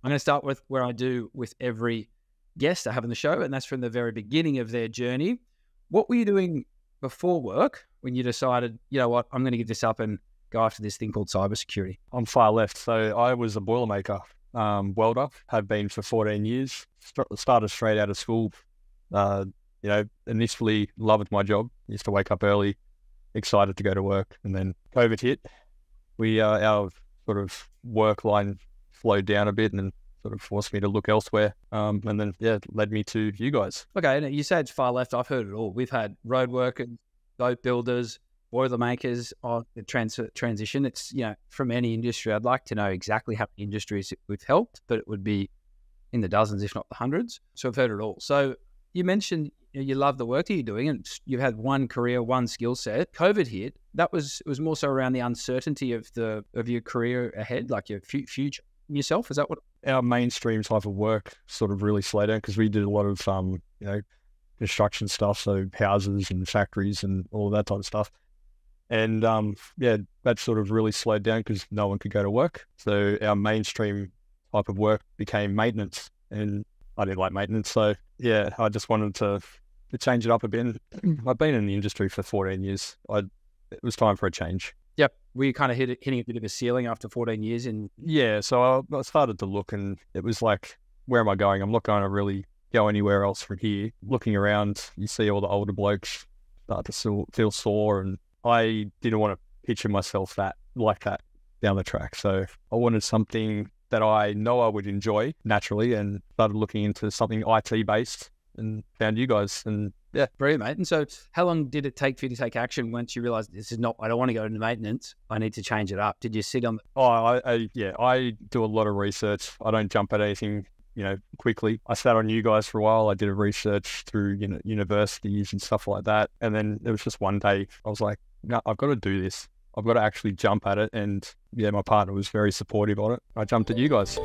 I'm going to start with where I do with every guest I have on the show, and that's from the very beginning of their journey. What were you doing before work when you decided, you know what, I'm going to give this up and go after this thing called cybersecurity? I'm far left. So I was a Boilermaker welder, have been for 14 years, started straight out of school. Initially loved my job, used to wake up early, excited to go to work. And then COVID hit. Our sort of work line slowed down a bit and then sort of forced me to look elsewhere. And then, it led me to you guys. Okay, and you say it's far left. I've heard it all. We've had road workers, boat builders, Boilermakers on the transition. It's, from any industry. I'd like to know exactly how many industries we've helped, but it would be in the dozens, if not the hundreds. So I've heard it all. So you mentioned you love the work that you're doing and you've had one career, one skill set. COVID hit. It was more so around the uncertainty of your career ahead, like your future yourself. Is that what? Our mainstream type of work sort of really slowed down because we did a lot of, construction stuff. So houses and factories and all of that type of stuff. And that sort of really slowed down because no one could go to work. So our mainstream type of work became maintenance, and I didn't like maintenance. So I just wanted to change it up a bit. I've been in the industry for 14 years. It was time for a change. Yep. Were you kind of hitting a bit of a ceiling after 14 years? So I started to look and it was like, where am I going? I'm not going to really go anywhere else from here. Looking around, you see all the older blokes start to feel sore, and I didn't want to picture myself like that down the track. So I wanted something that I know I would enjoy naturally, and started looking into something IT based and found you guys. And brilliant, mate. And so how long did it take for you to take action once you realized I don't want to go into maintenance, I need to change it up? Did you sit on I do a lot of research. I don't jump at anything quickly. I sat on you guys for a while. I did a research through universities and stuff like that. And then it was just one day I was like, no, I've got to do this. I've got to actually jump at it. And my partner was very supportive on it. I jumped at you guys.